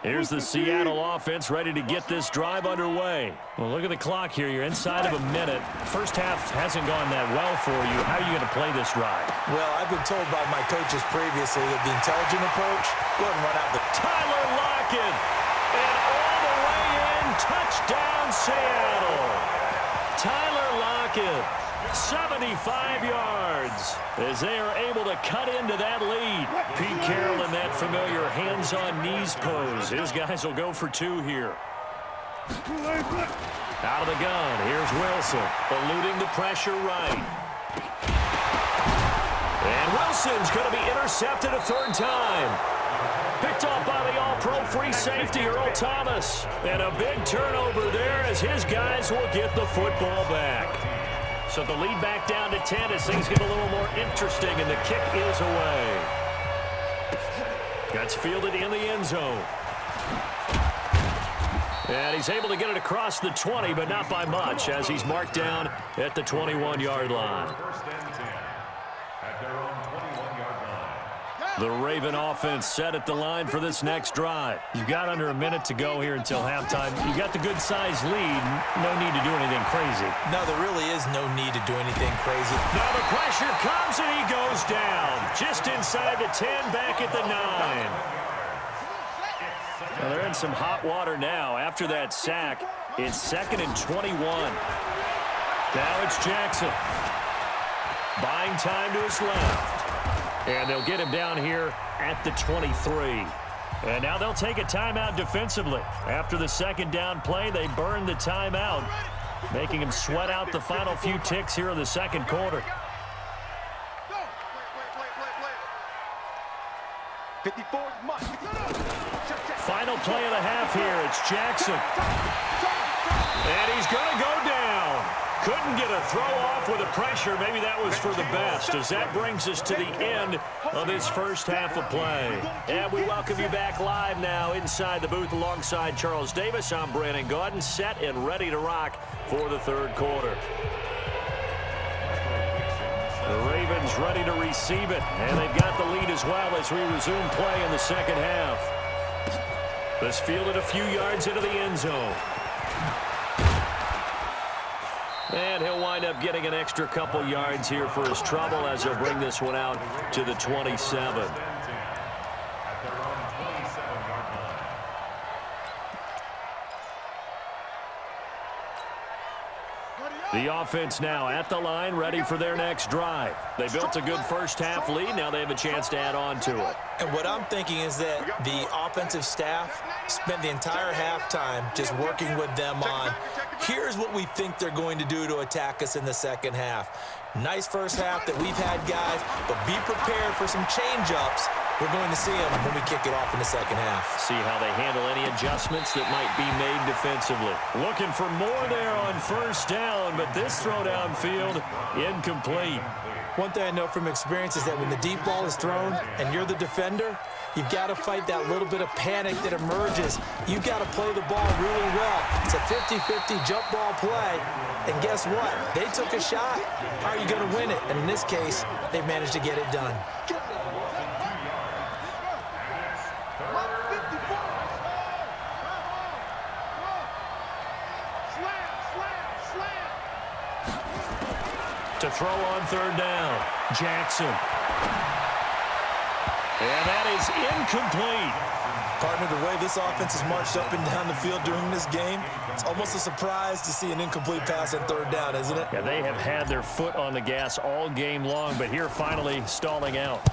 Here's the Seattle offense ready to get this drive underway. Well, look at the clock here. You're inside of a minute. First half hasn't gone that well for you. How are you going to play this drive? Well, I've been told by my coaches previously that the intelligent approach, go ahead and run out the... Tyler Lockett, and all the way in, touchdown Seattle. Tyler Lockett, 75 yards as they are able to cut into that lead. Pete Carroll in that familiar hands-on-knees pose. His guys will go for 2 here. Out of the gun, here's Wilson, eluding the pressure right. And Wilson's going to be intercepted a 3rd time. Picked off by the all-pro free safety, Earl Thomas. And a big turnover there as his guys will get the football back. So the lead back down to 10 as things get a little more interesting, and the kick is away. That's fielded in the end zone. And he's able to get it across the 20, but not by much, as he's marked down at the 21-yard line. The Raven offense set at the line for this next drive. You've got under a minute to go here until halftime. You've got the good-sized lead. No need to do anything crazy. No, there really is no need to do anything crazy. Now the pressure comes and he goes down. Just inside the 10, back at the 9. Now they're in some hot water now. After that sack, it's 2nd and 21. Now it's Jackson. Buying time to his left. And they'll get him down here at the 23. And now they'll take a timeout defensively. After the 2nd down play, they burn the timeout, making him sweat out the final few ticks here in the 2nd quarter. 54 Mike. Final play of the half here. It's Jackson. And he's going to go down. Couldn't get a throw off with the pressure. Maybe that was for the best, as that brings us to the end of this first half of play. And we welcome you back live now inside the booth alongside Charles Davis. I'm Brandon Gaudin, set and ready to rock for the third quarter. The Ravens ready to receive it, and they've got the lead as well as we resume play in the second half. This fielded a few yards into the end zone. And he'll wind up getting an extra couple yards here for his trouble as he'll bring this one out to the 27. The offense now at the line, ready for their next drive. They built a good first half lead. Now they have a chance to add on to it. And what I'm thinking is that the offensive staff spent the entire halftime just working with them on, here's what we think they're going to do to attack us in the second half. Nice first half that we've had, guys, but be prepared for some change-ups. We're going to see them when we kick it off in the second half. See how they handle any adjustments that might be made defensively. Looking for more there on first down, but this throw downfield, incomplete. One thing I know from experience is that when the deep ball is thrown and you're the defender, you've got to fight that little bit of panic that emerges. You've got to play the ball really well. It's a 50-50 jump ball play. And guess what? They took a shot. How are you going to win it? And in this case, they managed to get it done. To throw on third down, Jackson. And that is incomplete. Partner, the way this offense has marched up and down the field during this game, it's almost a surprise to see an incomplete pass on third down, isn't it? Yeah, they have had their foot on the gas all game long, but here finally stalling out.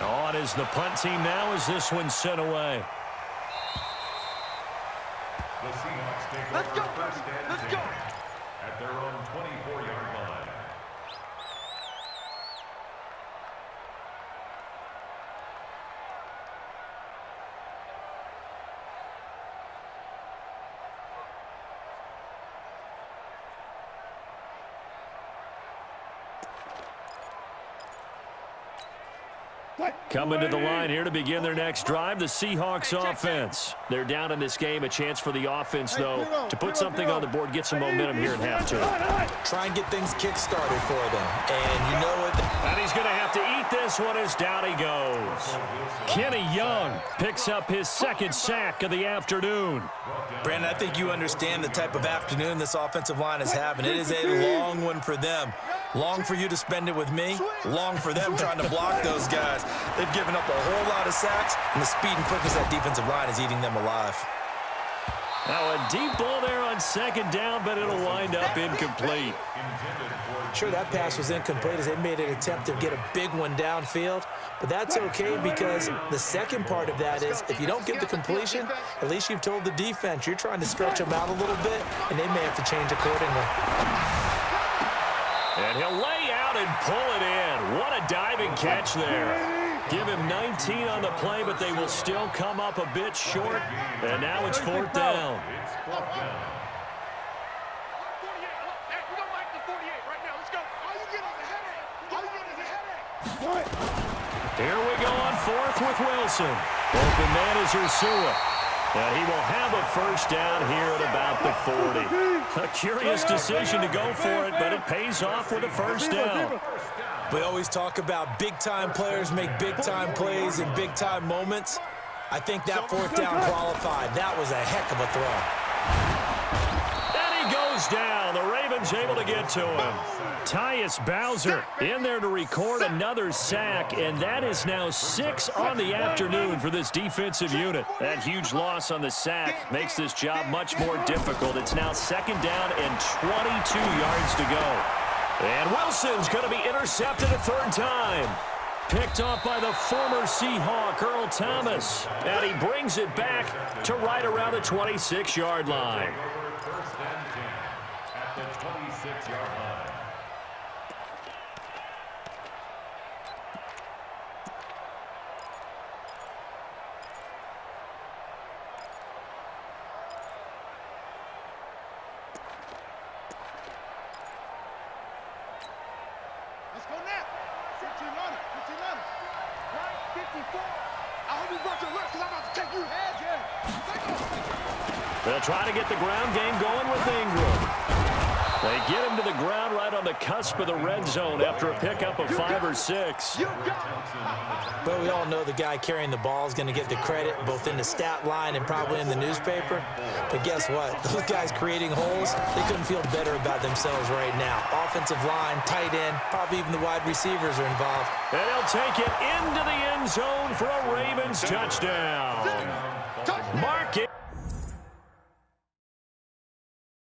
On is the punt team now as this one's sent away. The Seahawks take over first and 10 at their own 24-yard line. Coming to the line here to begin their next drive, the Seahawks offense. They're down in this game. A chance for the offense, though, to put something on the board, get some momentum here in half two. Try and get things kick-started for them. And you know what? And he's going to have to eat this one as down he goes. Kenny Young picks up his second sack of the afternoon. Brandon, I think you understand the type of afternoon this offensive line is having. It is a long one for them. Long for you to spend it with me. Long for them trying to block those guys. They've given up a whole lot of sacks, and the speed and quickness of that defensive line is eating them alive. Now a deep ball there on second down, but it'll wind up incomplete. Sure, that pass was incomplete as they made an attempt to get a big one downfield, but that's okay because the second part of that is if you don't get the completion, at least you've told the defense you're trying to stretch them out a little bit, and they may have to change accordingly. And he'll lay out and pull it in. What a diving catch there. Give him 19 on the play, but they will still come up a bit short. And now it's fourth down. Here we go on fourth with Wilson. Open man is Ursua. And he will have a first down here at about the 40. A curious decision to go for it, but it pays off with a first down. We always talk about big-time players make big-time plays in big-time moments. I think that fourth down qualified. That was a heck of a throw. And he goes down. The Ravens able to get to him. Tyus Bowser in there to record another sack, and that is now 6 on the afternoon for this defensive unit. That huge loss on the sack makes this job much more difficult. It's now second down and 22 yards to go. And Wilson's going to be intercepted a third time. Picked off by the former Seahawk, Earl Thomas. And he brings it back to right around the 26-yard line. First and 10 at the 26-yard line. alert, because I'm about to take you. They'll try to get the ground game going with Ingram. They get him to the ground right on the cusp of the red zone after a pickup of 5 or 6. But we all know the guy carrying the ball is going to get the credit both in the stat line and probably in the newspaper. But guess what? Those guys creating holes, they couldn't feel better about themselves right now. Offensive line, tight end, probably even the wide receivers are involved. And he'll take it into the end zone for a Ravens touchdown.